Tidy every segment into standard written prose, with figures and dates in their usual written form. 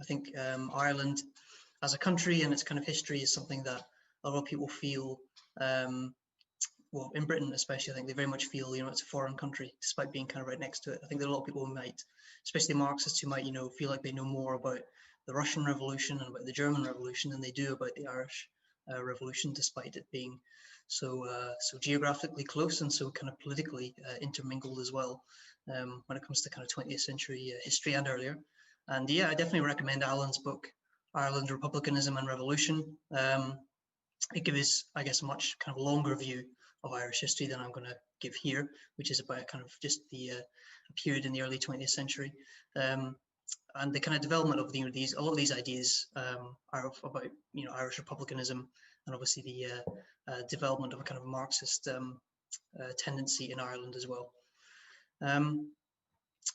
I think Ireland as a country and its kind of history is something that a lot of people feel, well, in Britain especially, I think they very much feel, you know, it's a foreign country, despite being kind of right next to it. I think there are a lot of people who might, especially Marxists, who might, you know, feel like they know more about the Russian Revolution and about the German Revolution than they do about the Irish Revolution, despite it being so geographically close and so kind of politically intermingled as well, when it comes to kind of 20th century history and earlier. And yeah, I definitely recommend Alan's book, Ireland, Republicanism and Revolution. It gives, I guess, a much kind of longer view of Irish history than I'm going to give here, which is about kind of just the a period in the early 20th century. And the kind of development of a lot of these ideas are about, you know, Irish republicanism, and obviously the development of a kind of Marxist tendency in Ireland as well.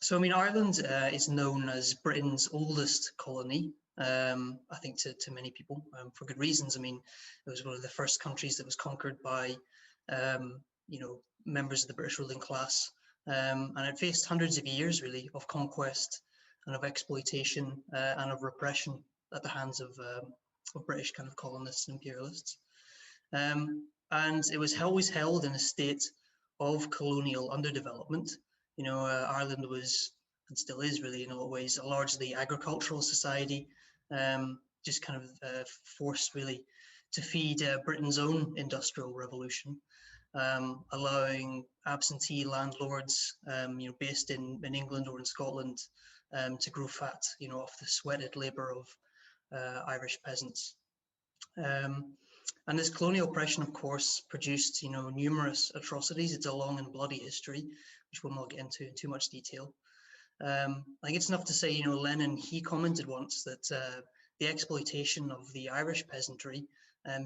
So I mean, Ireland is known as Britain's oldest colony. I think to many people, for good reasons. I mean, it was one of the first countries that was conquered by, you know, members of the British ruling class, and it faced hundreds of years really of conquest and of exploitation and of repression at the hands of British kind of colonists and imperialists. And it was always held in a state of colonial underdevelopment. You know, Ireland was, and still is really in a lot of ways, a largely agricultural society, just kind of forced really to feed Britain's own industrial revolution, allowing absentee landlords, you know, based in England or in Scotland, to grow fat, you know, off the sweated labour of Irish peasants. And this colonial oppression, of course, produced, you know, numerous atrocities. It's a long and bloody history, which we'll not get into in too much detail. I think it's enough to say, you know, Lenin, he commented once that the exploitation of the Irish peasantry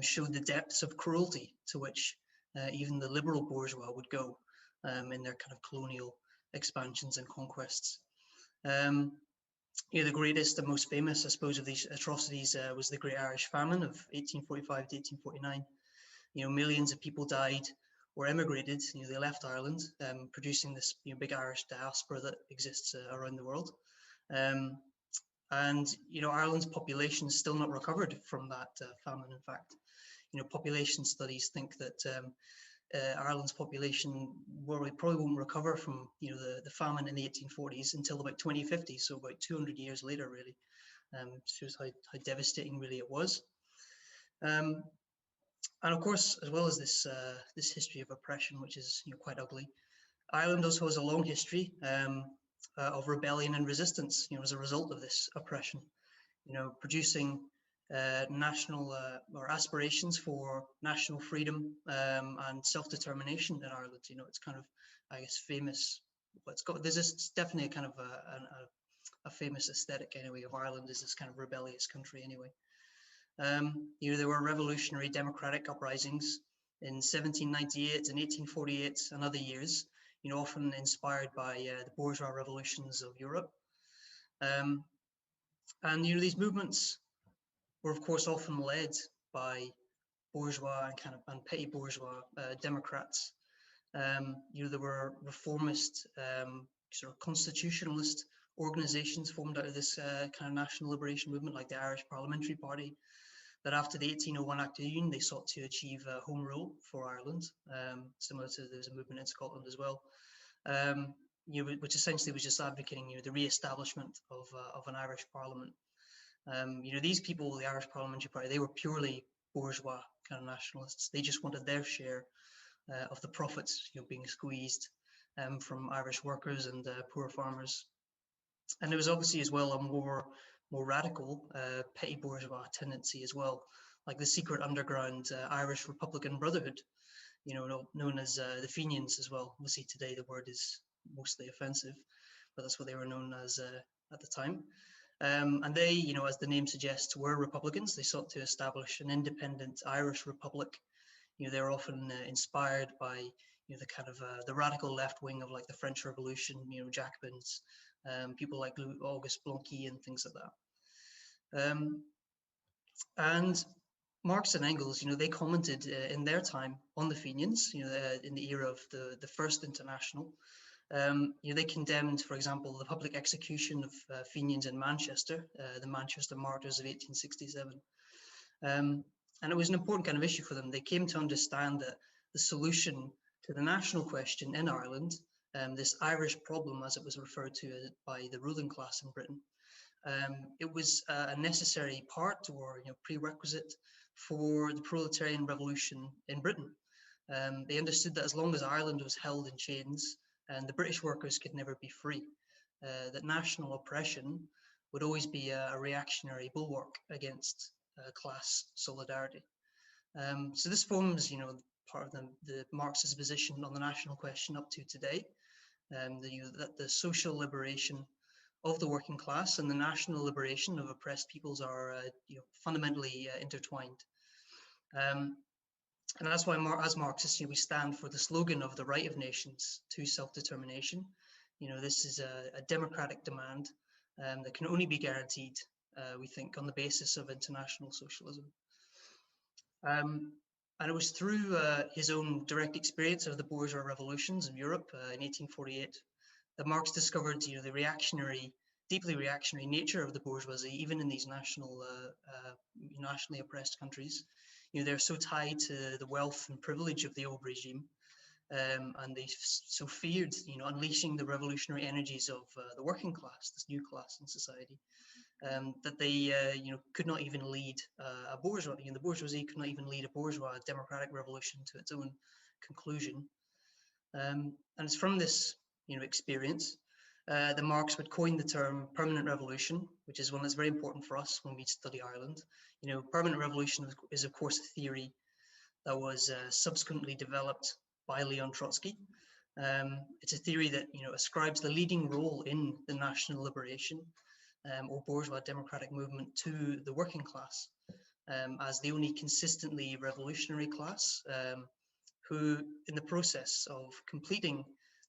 showed the depths of cruelty to which even the liberal bourgeois would go in their kind of colonial expansions and conquests. You know, the greatest and most famous, I suppose, of these atrocities was the Great Irish Famine of 1845 to 1849. You know, millions of people died or emigrated. You know, they left Ireland, producing this, you know, big Irish diaspora that exists around the world. And you know, Ireland's population is still not recovered from that famine. In fact, you know, population studies think that Ireland's population probably won't recover from, you know, the famine in the 1840s until about 2050, so about 200 years later, really. Shows how devastating really it was. And of course, as well as this this history of oppression, which is, you know, quite ugly, Ireland also has a long history of rebellion and resistance, you know, as a result of this oppression, you know, producing national or aspirations for national freedom and self-determination in Ireland. You know, it's kind of, I guess, famous. Well, there's definitely a kind of a famous aesthetic anyway of Ireland as this kind of rebellious country anyway. You know, there were revolutionary democratic uprisings in 1798 and 1848 and other years, you know, often inspired by the bourgeois revolutions of Europe. And, you know, these movements were, of course, often led by bourgeois and petty bourgeois Democrats. You know, there were reformist, sort of constitutionalist organizations formed out of this kind of national liberation movement, like the Irish Parliamentary Party, that after the 1801 Act of Union, they sought to achieve home rule for Ireland, similar to there's a movement in Scotland as well. You know, which essentially was just advocating, you know, the re-establishment of an Irish Parliament. You know, these people, the Irish Parliamentary Party, they were purely bourgeois kind of nationalists. They just wanted their share of the profits, you know, being squeezed from Irish workers and poor farmers. And there was obviously as well a more radical petty bourgeois tendency as well, like the secret underground Irish Republican Brotherhood, you know, known as the Fenians as well. Obviously today the word is mostly offensive, but that's what they were known as at the time. And they, you know, as the name suggests, were Republicans. They sought to establish an independent Irish republic. You know, they were often inspired by, you know, the kind of the radical left wing of like the French Revolution, you know, Jacobins, people like Auguste Blanqui and things like that. And Marx and Engels, you know, they commented in their time on the Fenians, you know, in the era of the First International. They condemned, for example, the public execution of Fenians in Manchester, the Manchester Martyrs of 1867. And it was an important kind of issue for them. They came to understand that the solution to the national question in Ireland, this Irish problem, as it was referred to by the ruling class in Britain, it was a necessary part or prerequisite for the proletarian revolution in Britain. They understood that as long as Ireland was held in chains and the British workers could never be free, that national oppression would always be a reactionary bulwark against class solidarity. So this forms, part of the Marxist position on the national question up to today, that the social liberation of the working class and the national liberation of oppressed peoples are fundamentally intertwined. And that's why, as Marxists, we stand for the slogan of the right of nations to self-determination. This is a democratic demand that can only be guaranteed, we think, on the basis of international socialism. And it was through his own direct experience of the bourgeois revolutions in Europe in 1848 that Marx discovered, the deeply reactionary nature of the bourgeoisie, even in these nationally oppressed countries. They're so tied to the wealth and privilege of the old regime, and they so feared, unleashing the revolutionary energies of the working class, this new class in society, that they, could not even lead a bourgeois. The bourgeoisie could not even lead a bourgeois democratic revolution to its own conclusion. And it's from this, experience that Marx would coin the term permanent revolution, which is one that's very important for us when we study Ireland. Permanent revolution is, of course, a theory that was subsequently developed by Leon Trotsky. It's a theory that, ascribes the leading role in the national liberation or bourgeois democratic movement to the working class as the only consistently revolutionary class who, in the process of completing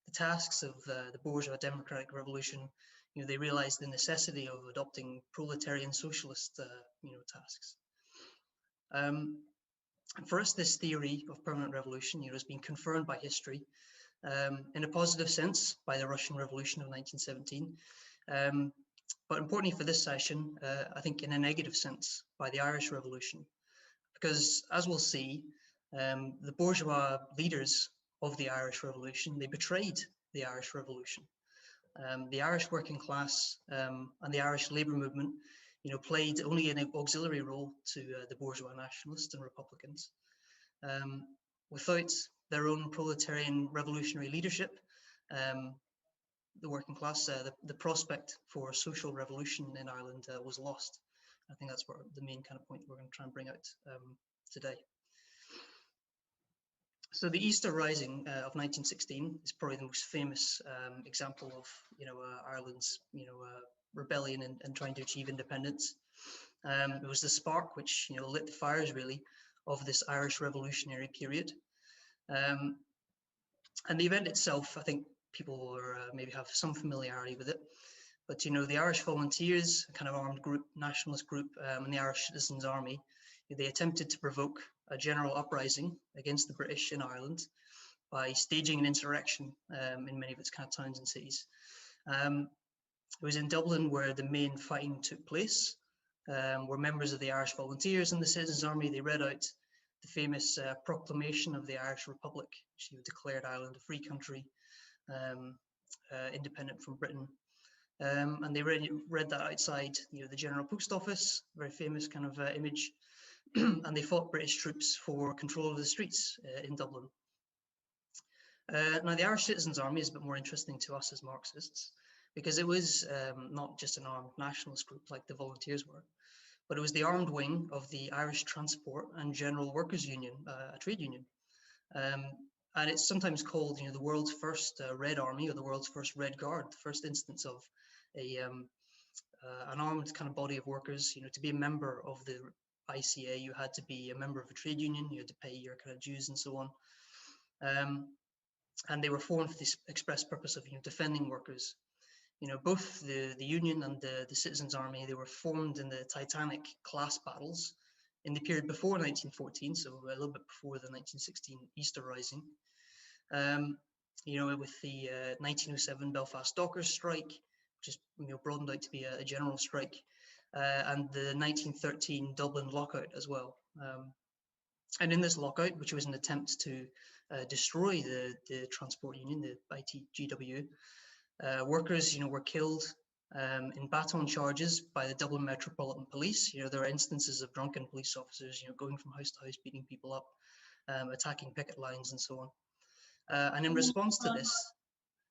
the tasks of the bourgeois democratic revolution, they realized the necessity of adopting proletarian socialist, tasks. For us, this theory of permanent revolution, has been confirmed by history in a positive sense by the Russian Revolution of 1917. But importantly for this session, I think in a negative sense by the Irish Revolution, because as we'll see, the bourgeois leaders of the Irish Revolution, they betrayed the Irish Revolution. The Irish working class and the Irish labour movement, played only an auxiliary role to the bourgeois nationalists and Republicans. Without their own proletarian revolutionary leadership, the working class, the prospect for social revolution in Ireland was lost. I think that's the main kind of point we're going to try and bring out today. So the Easter Rising of 1916 is probably the most famous example of, Ireland's, rebellion and trying to achieve independence. It was the spark which, lit the fires really of this Irish revolutionary period. And the event itself, I think people will maybe have some familiarity with it. But, the Irish Volunteers, a kind of armed group, nationalist group, and the Irish Citizens Army, they attempted to provoke a general uprising against the British in Ireland by staging an insurrection in many of its kind of towns and cities. It was in Dublin where the main fighting took place, where members of the Irish Volunteers and the Citizens Army, they read out the famous proclamation of the Irish Republic, which declared Ireland a free country, independent from Britain. And they read that outside, the General Post Office, very famous kind of image, and they fought British troops for control of the streets in Dublin. Now, the Irish Citizens Army is a bit more interesting to us as Marxists, because it was not just an armed nationalist group like the Volunteers were, but it was the armed wing of the Irish Transport and General Workers Union, a trade union. And it's sometimes called, the world's first Red Army, or the world's first Red Guard, the first instance of an armed kind of body of workers. To be a member of the ICA, you had to be a member of a trade union, you had to pay your kind of dues and so on. And they were formed for this express purpose of defending workers. Both the union and the Citizens Army, they were formed in the titanic class battles in the period before 1914, so a little bit before the 1916 Easter Rising. You know, with the 1907 Belfast Dockers strike, which is broadened out to be a general strike, and the 1913 Dublin lockout as well. And in this lockout, which was an attempt to destroy the transport union, the ITGW, workers, were killed in baton charges by the Dublin Metropolitan Police. There are instances of drunken police officers, going from house to house, beating people up, attacking picket lines, and so on. And in response to this,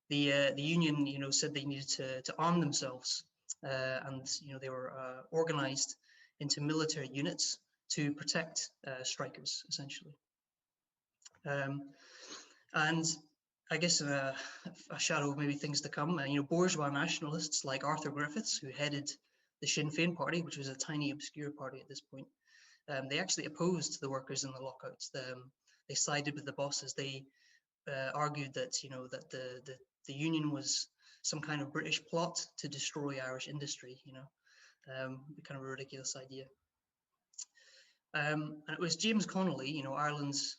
the union, said they needed to arm themselves, and they were organized into military units to protect strikers, essentially. And I guess a shadow of maybe things to come. Bourgeois nationalists like Arthur Griffiths, who headed the Sinn Féin party, which was a tiny, obscure party at this point, they actually opposed the workers in the lockouts. They sided with the bosses. They argued that that the union was some kind of British plot to destroy Irish industry. Kind of a ridiculous idea. And it was James Connolly, Ireland's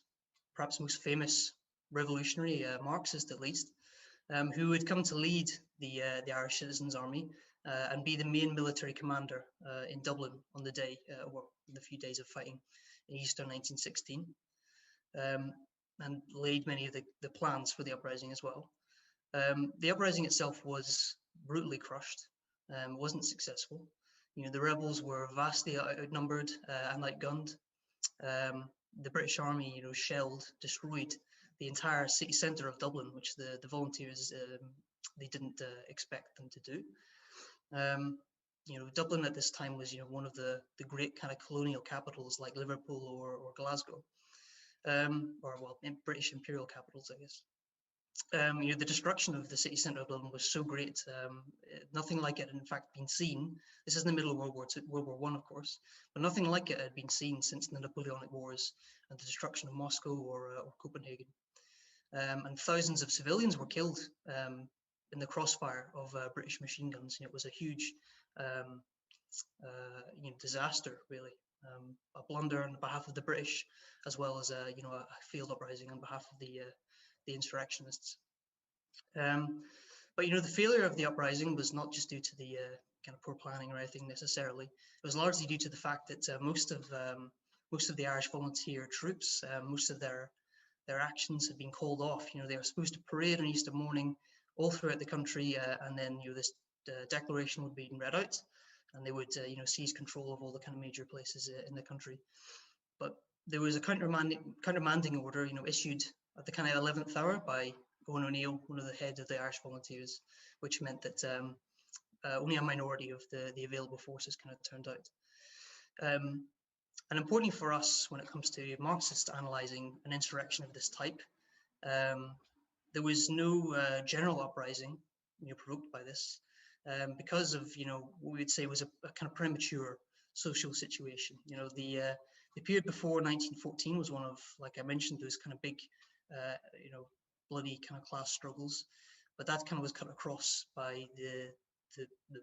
perhaps most famous revolutionary, Marxist at least, who would come to lead the Irish Citizens Army and be the main military commander in Dublin on the day, or in the few days of fighting in Easter 1916, and laid many of the plans for the uprising as well. The uprising itself was brutally crushed, wasn't successful. The rebels were vastly outnumbered and outgunned. The British Army, shelled, destroyed the entire city centre of Dublin, which the volunteers, they didn't expect them to do. Dublin at this time was, one of the great kind of colonial capitals like Liverpool or Glasgow, or well, British imperial capitals, I guess. The destruction of the city centre of Dublin was so great. Nothing like it had in fact been seen. This is in the middle of World War I, of course, but nothing like it had been seen since the Napoleonic Wars and the destruction of Moscow or Copenhagen. And thousands of civilians were killed in the crossfire of British machine guns. It was a huge disaster, really. A blunder on behalf of the British, as well as a field uprising on behalf of the insurrectionists. But the failure of the uprising was not just due to the kind of poor planning or anything necessarily. It was largely due to the fact that most of the Irish volunteer troops, most of their actions had been called off. They were supposed to parade on Easter morning all throughout the country, and then this declaration would be read out, and they would seize control of all the kind of major places in the country. But there was a countermanding order, issued at the kind of 11th hour by Owen O'Neill, one of the heads of the Irish Volunteers, which meant that only a minority of the available forces kind of turned out. And importantly for us, when it comes to Marxists analysing an insurrection of this type, there was no general uprising provoked by this, because of what we would say was a kind of premature social situation. The period before 1914 was one of, like I mentioned, those kind of big, bloody kind of class struggles, but that kind of was cut across by the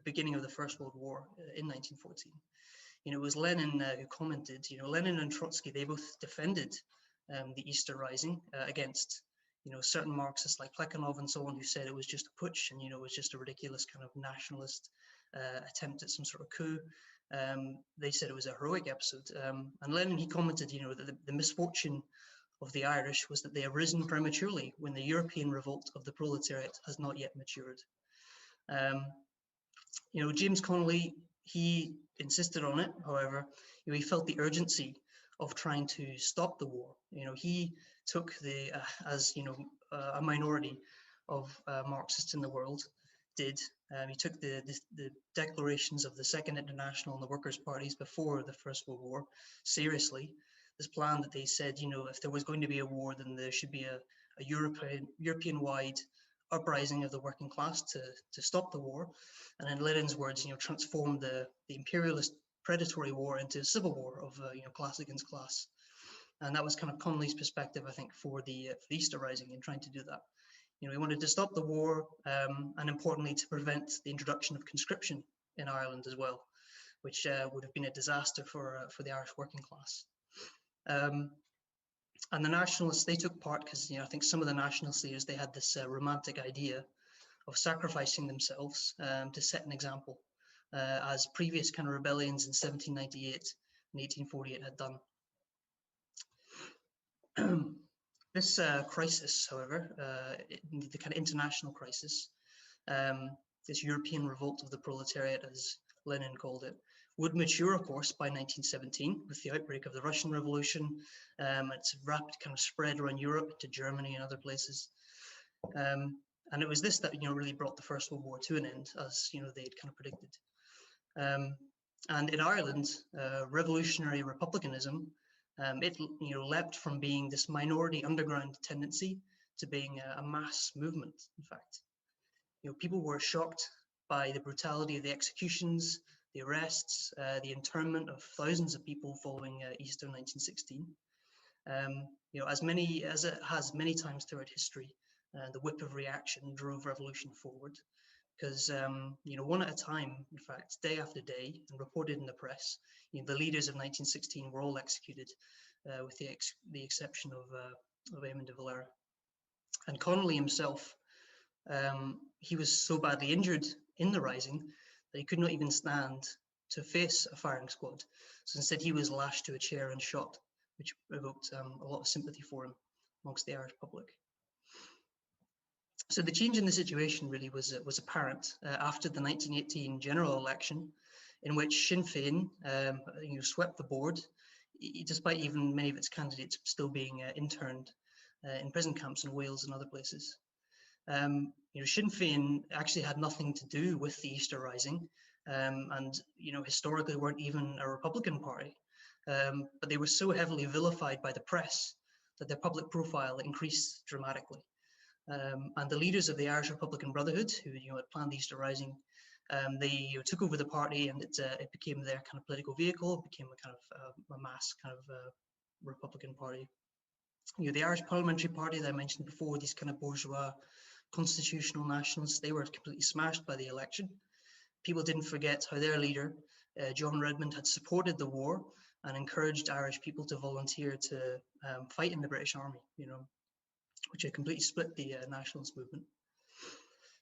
beginning of the First World War in 1914. It was Lenin who commented. Lenin and Trotsky, they both defended the Easter Rising against certain Marxists like Plekhanov and so on, who said it was just a putsch and it was just a ridiculous kind of nationalist attempt at some sort of coup. They said it was a heroic episode. And Lenin, he commented, that the misfortune of the Irish was that they have risen prematurely when the European revolt of the proletariat has not yet matured. James Connolly, he insisted on it. However, he felt the urgency of trying to stop the war. He took as a minority of Marxists in the world did. He took the declarations of the Second International and the Workers' Parties before the First World War seriously. This plan that they said, if there was going to be a war, then there should be a European-wide uprising of the working class to stop the war. And in Lenin's words, transform the imperialist predatory war into a civil war of class against class. And that was kind of Connolly's perspective, I think, for the Easter Rising in trying to do that. He wanted to stop the war, and importantly, to prevent the introduction of conscription in Ireland as well, which would have been a disaster for the Irish working class. And the nationalists, they took part because, I think some of the nationalist leaders, they had this romantic idea of sacrificing themselves to set an example, as previous kind of rebellions in 1798 and 1848 had done. This crisis, however, the kind of international crisis, this European revolt of the proletariat, as Lenin called it, would mature, of course, by 1917 with the outbreak of the Russian Revolution. Its rapid kind of spread around Europe to Germany and other places. And it was this that really brought the First World War to an end, as they'd kind of predicted. And in Ireland, revolutionary republicanism, it leapt from being this minority underground tendency to being a mass movement. In fact, people were shocked by the brutality of the executions, the arrests, the internment of thousands of people following Easter 1916. As it has many times throughout history, the whip of reaction drove revolution forward. Because one at a time, in fact, day after day, and reported in the press, the leaders of 1916 were all executed, with the exception of Eamon de Valera. And Connolly himself, he was so badly injured in the rising that he could not even stand to face a firing squad. So instead, he was lashed to a chair and shot, which evoked a lot of sympathy for him amongst the Irish public. So the change in the situation really was apparent after the 1918 general election, in which Sinn Féin swept the board, despite even many of its candidates still being interned in prison camps in Wales and other places. Sinn Féin actually had nothing to do with the Easter Rising, and historically weren't even a Republican party, but they were so heavily vilified by the press that their public profile increased dramatically. And the leaders of the Irish Republican Brotherhood, who had planned the Easter Rising, they took over the party, and it became their kind of political vehicle. It became a kind of a mass kind of Republican party. The Irish Parliamentary Party that I mentioned before, these kind of bourgeois constitutional nationalists, they were completely smashed by the election. People didn't forget how their leader, John Redmond, had supported the war and encouraged Irish people to volunteer to fight in the British Army, which had completely split the nationalist movement.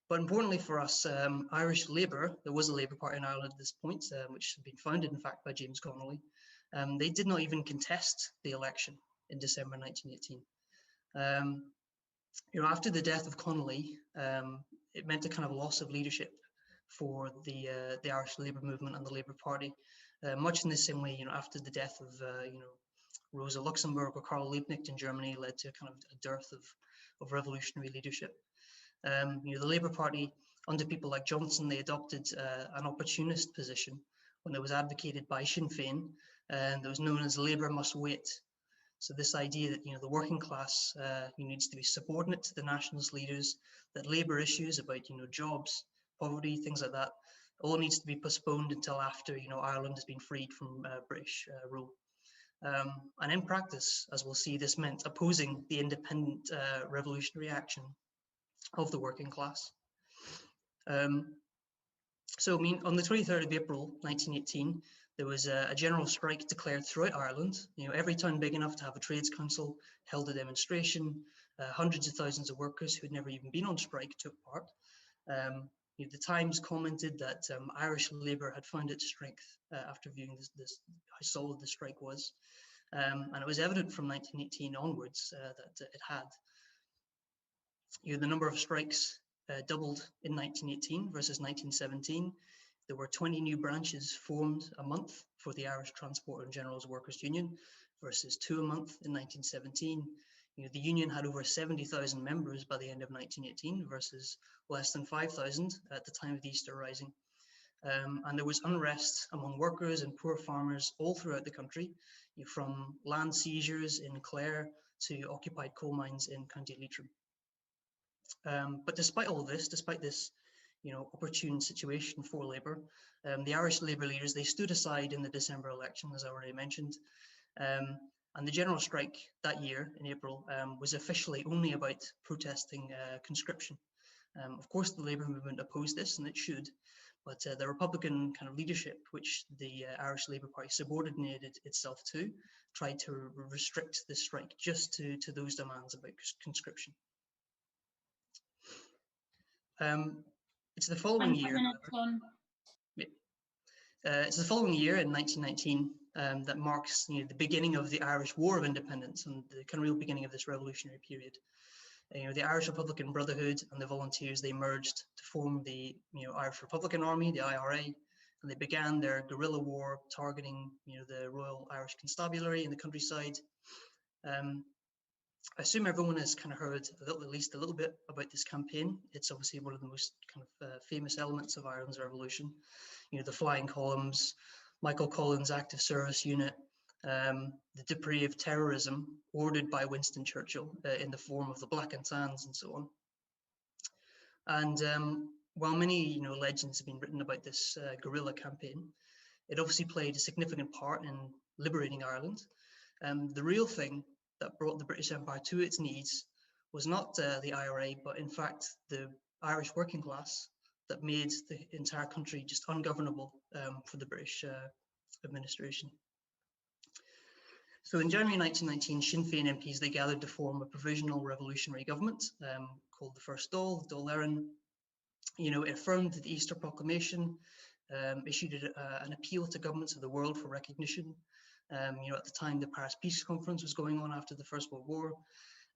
But importantly for us, Irish Labour, there was a Labour Party in Ireland at this point, which had been founded, in fact, by James Connolly. They did not even contest the election in December 1918. After the death of Connolly, it meant a kind of loss of leadership for the Irish Labour movement and the Labour Party, much in the same way, after the death of Rosa Luxemburg or Karl Liebknecht in Germany led to a kind of a dearth of revolutionary leadership. The Labour Party, under people like Johnson, they adopted an opportunist position when it was advocated by Sinn Féin, and that was known as Labour must wait. So this idea that the working class needs to be subordinate to the nationalist leaders, that Labour issues about jobs, poverty, things like that, all needs to be postponed until after Ireland has been freed from British rule. And in practice, as we'll see, this meant opposing the independent revolutionary action of the working class. So, on the 23rd of April, 1918, there was a general strike declared throughout Ireland. Every town big enough to have a trades council held a demonstration. Hundreds of thousands of workers who had never even been on strike took part. The Times commented that Irish Labour had found its strength after viewing how solid the strike was. And it was evident from 1918 onwards that it had. The number of strikes doubled in 1918 versus 1917. There were 20 new branches formed a month for the Irish Transport and Generals Workers Union versus 2 a month in 1917. The union had over 70,000 members by the end of 1918 versus less than 5,000 at the time of the Easter Rising. And there was unrest among workers and poor farmers all throughout the country, from land seizures in Clare to occupied coal mines in County Leitrim. But despite all this, despite this opportune situation for Labour, the Irish Labour leaders, they stood aside in the December election, as I already mentioned. And the general strike that year in April was officially only about protesting conscription. Of course, the Labour movement opposed this, and it should, but the Republican kind of leadership, which the Irish Labour Party subordinated itself to, tried to restrict the strike just to those demands about conscription. It's the following year. It's the following year in 1919 that marks the beginning of the Irish War of Independence and the kind of real beginning of this revolutionary period. The Irish Republican Brotherhood and the Volunteers, they merged to form the Irish Republican Army, the IRA, and they began their guerrilla war targeting the Royal Irish Constabulary in the countryside. I assume everyone has kind of heard at least a little bit about this campaign. It's obviously one of the most kind of famous elements of Ireland's revolution. The flying columns, Michael Collins' active service unit, the depraved terrorism ordered by Winston Churchill in the form of the Black and Tans and so on. And while many legends have been written about this guerrilla campaign, it obviously played a significant part in liberating Ireland. The real thing that brought the British Empire to its knees was not the IRA, but in fact the Irish working class that made the entire country just ungovernable for the British administration. So in January 1919, Sinn Féin MPs, they gathered to form a provisional revolutionary government called the First Dáil, Dáil Éireann. It affirmed the Easter Proclamation, issued an appeal to governments of the world for recognition. At the time, the Paris Peace Conference was going on after the First World War,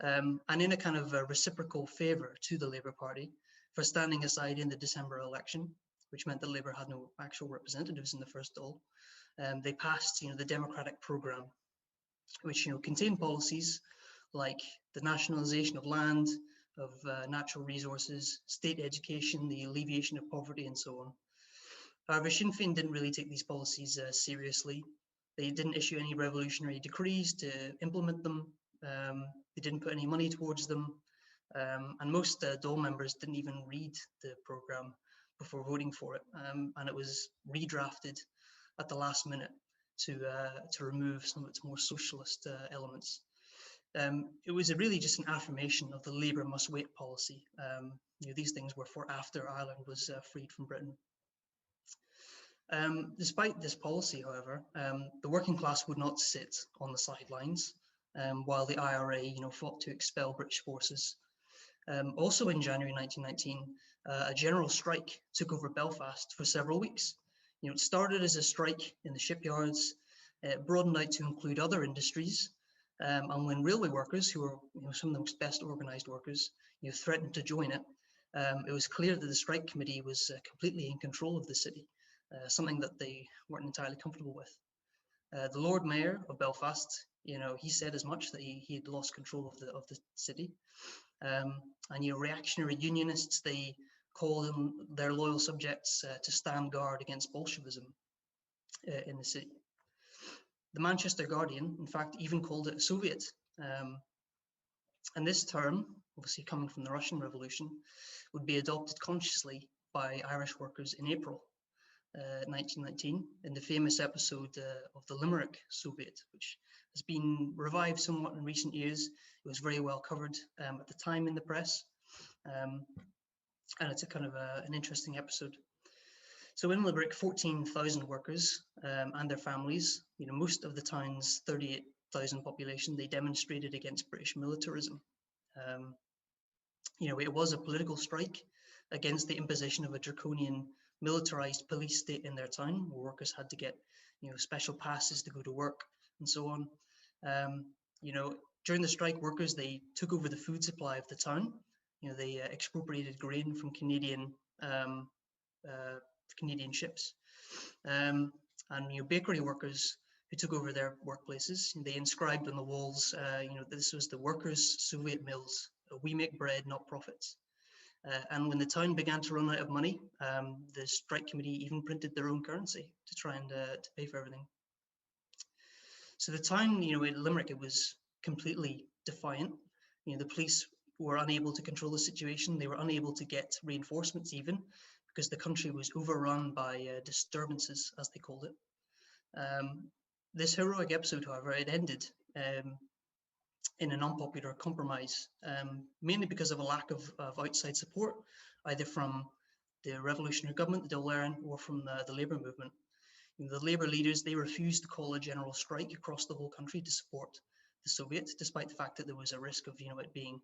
and in a kind of a reciprocal favour to the Labour Party for standing aside in the December election, which meant that Labour had no actual representatives in the First Dáil. They passed, the Democratic Programme, which contained policies like the nationalisation of land, of natural resources, state education, the alleviation of poverty, and so on. However, Sinn Féin didn't really take these policies seriously. They didn't issue any revolutionary decrees to implement them. They didn't put any money towards them. And most Dáil members didn't even read the programme before voting for it. And it was redrafted at the last minute to remove some of its more socialist elements. It was really just an affirmation of the Labour must wait policy. These things were for after Ireland was freed from Britain. Despite this policy, however, the working class would not sit on the sidelines while the IRA, fought to expel British forces. Also in January 1919, a general strike took over Belfast for several weeks. It started as a strike in the shipyards, it broadened out to include other industries, and when railway workers, who were some of the most best organised workers, threatened to join it, it was clear that the strike committee was completely in control of the city. Something that they weren't entirely comfortable with. The Lord Mayor of Belfast, he said as much, that he had lost control of the city. And reactionary unionists, they called on their loyal subjects to stand guard against Bolshevism in the city. The Manchester Guardian, in fact, even called it a Soviet. And this term, obviously coming from the Russian Revolution, would be adopted consciously by Irish workers in April 1919 in the famous episode of the Limerick Soviet, which has been revived somewhat in recent years. It was very well covered at the time in the press, and it's a kind of an interesting episode. So in Limerick, 14,000 workers and their families, most of the town's 38,000 population, they demonstrated against British militarism. It was a political strike against the imposition of a draconian militarized police state in their town, where workers had to get, special passes to go to work and so on. During the strike, workers, they took over the food supply of the town. They expropriated grain from Canadian ships. And bakery workers who took over their workplaces, they inscribed on the walls, this was the workers' Soviet mills. We make bread, not profits. And when the town began to run out of money, the strike committee even printed their own currency to try and to pay for everything. So the town, in Limerick, it was completely defiant. The police were unable to control the situation. They were unable to get reinforcements even, because the country was overrun by disturbances, as they called it. This heroic episode, however, it ended in an unpopular compromise, mainly because of a lack of outside support, either from the revolutionary government, the Dáil or from the labour movement. The labour leaders, they refused to call a general strike across the whole country to support the Soviets, despite the fact that there was a risk of it being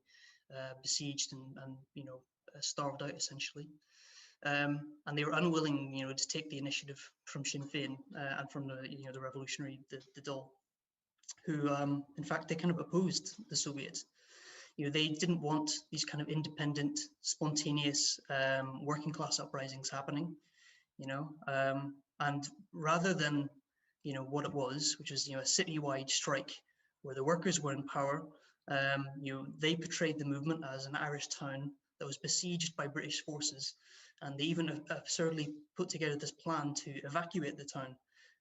besieged and starved out essentially. And they were unwilling, to take the initiative from Sinn Féin and from the revolutionary, the Dáil, who, in fact, they kind of opposed the Soviets. They didn't want these kind of independent, spontaneous working class uprisings happening, and rather than, what it was, which was, a citywide strike where the workers were in power, they portrayed the movement as an Irish town that was besieged by British forces. And they even absurdly put together this plan to evacuate the town.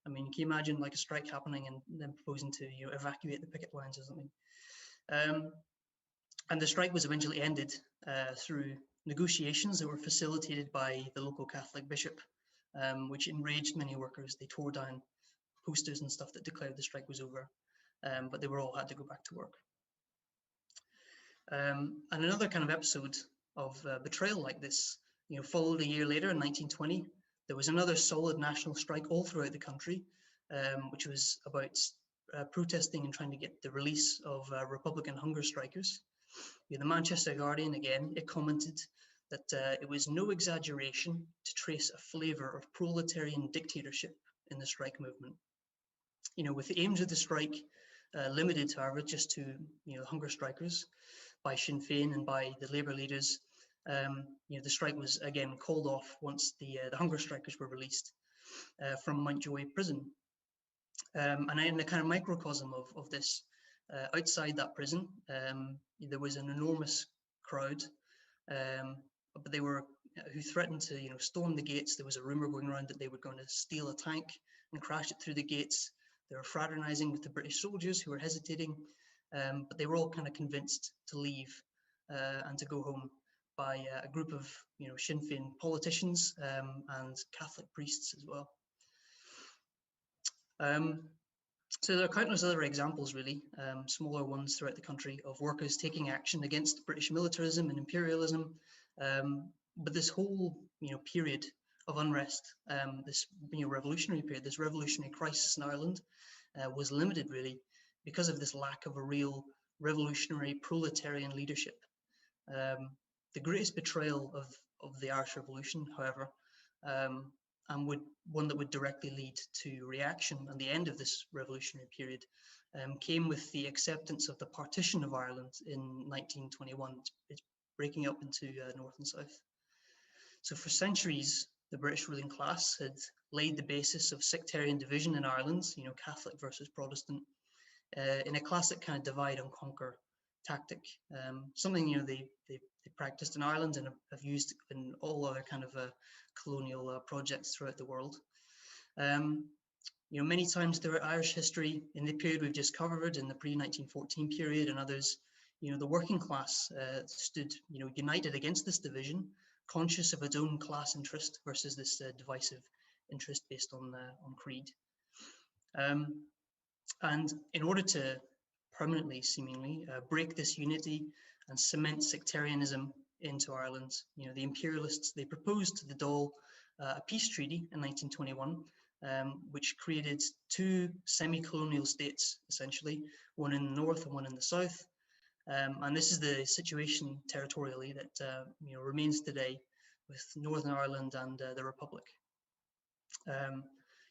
I mean, can you imagine like a strike happening and then proposing to evacuate the picket lines or something? And the strike was eventually ended through negotiations that were facilitated by the local Catholic bishop, which enraged many workers. They tore down posters and stuff that declared the strike was over, but they were all had to go back to work. And another kind of episode of betrayal like this, followed a year later in 1920. There was another solid national strike all throughout the country, which was about protesting and trying to get the release of Republican hunger strikers. The Manchester Guardian, again, it commented that it was no exaggeration to trace a flavour of proletarian dictatorship in the strike movement. With the aims of the strike limited, however, just to hunger strikers by Sinn Féin and by the labour leaders, the strike was again called off once the hunger strikers were released from Mountjoy prison. And in the kind of microcosm of this, outside that prison, there was an enormous crowd, but they were who threatened to storm the gates. There was a rumor going around that they were going to steal a tank and crash it through the gates. They were fraternizing with the British soldiers who were hesitating, but they were all kind of convinced to leave and to go home by a group of Sinn Féin politicians and Catholic priests as well. So there are countless other examples, really, smaller ones throughout the country, of workers taking action against British militarism and imperialism. But this whole period of unrest, this revolutionary period, this revolutionary crisis in Ireland, was limited really because of this lack of a real revolutionary proletarian leadership. The greatest betrayal of the Irish Revolution, however, and one that would directly lead to reaction and the end of this revolutionary period, came with the acceptance of the partition of Ireland in 1921. It's breaking up into North and South. So for centuries, the British ruling class had laid the basis of sectarian division in Ireland, Catholic versus Protestant, in a classic kind of divide and conquer tactic, something they practiced in Ireland and have used in all other kind of colonial projects throughout the world. Many times throughout Irish history, in the period we've just covered, in the pre-1914 period and others, the working class stood, united against this division, conscious of its own class interest versus this divisive interest based on creed. And in order to permanently, seemingly, break this unity and cement sectarianism into Ireland, the imperialists, they proposed to the Dáil a peace treaty in 1921, which created two semi-colonial states, essentially, one in the north and one in the south. And this is the situation territorially that remains today with Northern Ireland and the Republic.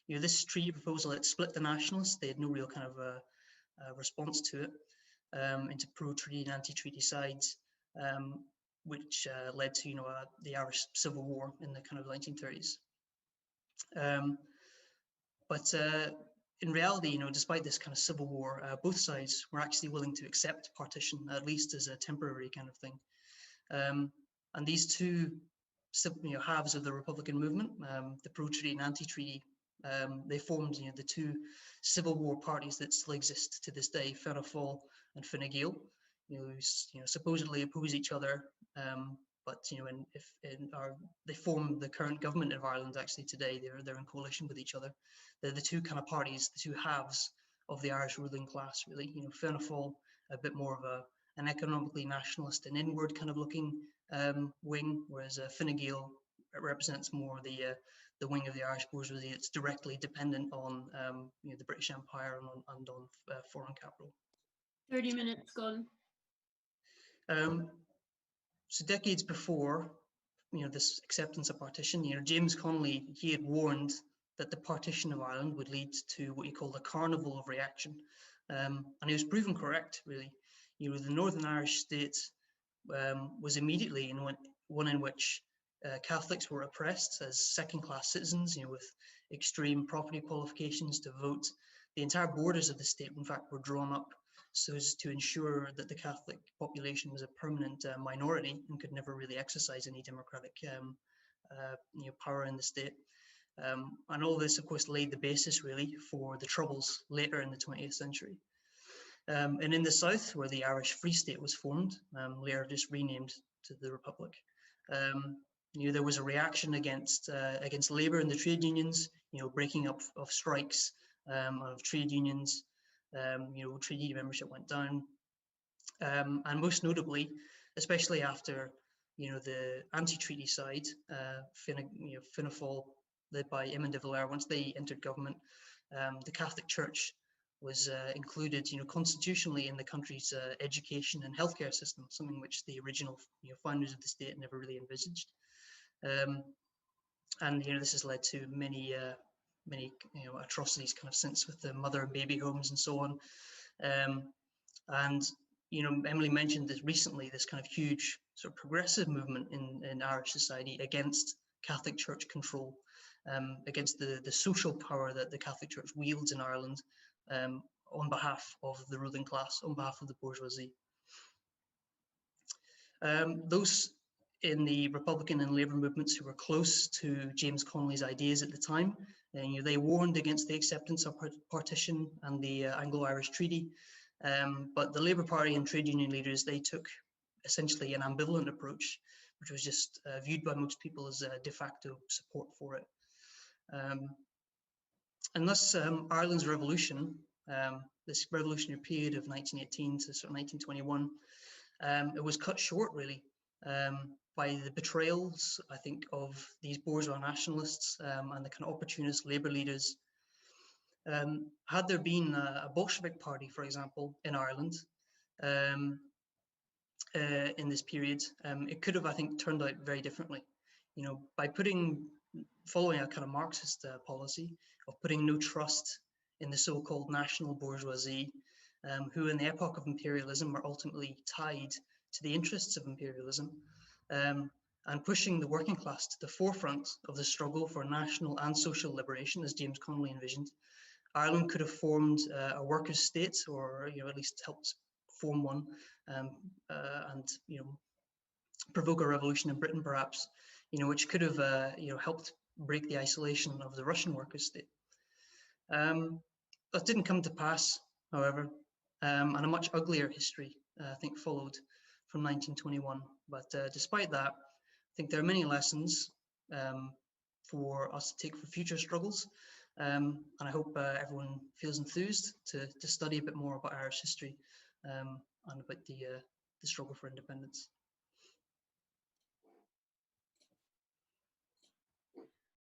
This treaty proposal, it split the nationalists. They had no real kind of response to it, into pro-treaty and anti-treaty sides, which led to the Irish Civil War in the kind of 1930s. But in reality, despite this kind of civil war, both sides were actually willing to accept partition, at least as a temporary kind of thing. And these two halves of the Republican movement, the pro-treaty and anti-treaty, they formed the two civil war parties that still exist to this day, Fianna Fáil and Fine Gael, who supposedly oppose each other, but they form the current government of Ireland. Actually today they're in coalition with each other. They're the two kind of parties, the two halves of the Irish ruling class, really. Fianna Fáil, a bit more of an economically nationalist and inward kind of looking wing, whereas Fine Gael represents more the wing of the Irish bourgeoisie that's directly dependent on the British Empire and on foreign capital. 30 minutes gone. So decades before, this acceptance of partition, James Connolly, he had warned that the partition of Ireland would lead to what he called a carnival of reaction. And he was proven correct, really. The Northern Irish state was immediately one in which Catholics were oppressed as second-class citizens, with extreme property qualifications to vote. The entire borders of the state, in fact, were drawn up so as to ensure that the Catholic population was a permanent minority and could never really exercise any democratic power in the state. And all this, of course, laid the basis really for the Troubles later in the 20th century. And in the south, where the Irish Free State was formed, later just renamed to the Republic, there was a reaction against labour and the trade unions, breaking up of strikes of trade unions. Trade union membership went down, and most notably, especially after the anti-treaty side, Fianna Fáil, led by Eamon de Valera, once they entered government, the Catholic Church was included, constitutionally in the country's education and healthcare system, something which the original founders of the state never really envisaged. And this has led to many atrocities kind of since, with the mother and baby homes and so on. And Emily mentioned this recently, this kind of huge sort of progressive movement in Irish society against Catholic Church control, against the social power that the Catholic Church wields in Ireland, on behalf of the ruling class, on behalf of the bourgeoisie. Those in the Republican and Labour movements who were close to James Connolly's ideas at the time, they warned against the acceptance of partition and the Anglo-Irish Treaty, but the Labour Party and trade union leaders, they took essentially an ambivalent approach, which was just viewed by most people as de facto support for it. And thus, Ireland's revolution, this revolutionary period of 1918 to sort of 1921, it was cut short, really, by the betrayals, I think, of these bourgeois nationalists and the kind of opportunist Labour leaders. Had there been a Bolshevik party, for example, in Ireland in this period, it could have, I think, turned out very differently. By following a kind of Marxist policy of putting no trust in the so-called national bourgeoisie, who in the epoch of imperialism were ultimately tied to the interests of imperialism, and pushing the working class to the forefront of the struggle for national and social liberation, as James Connolly envisioned, Ireland could have formed a workers' state, or at least helped form one, and provoke a revolution in Britain, perhaps, which could have helped break the isolation of the Russian workers' state. That didn't come to pass, however, and a much uglier history, I think, followed from 1921. But despite that, I think there are many lessons for us to take for future struggles, and I hope everyone feels enthused to study a bit more about Irish history and about the struggle for independence.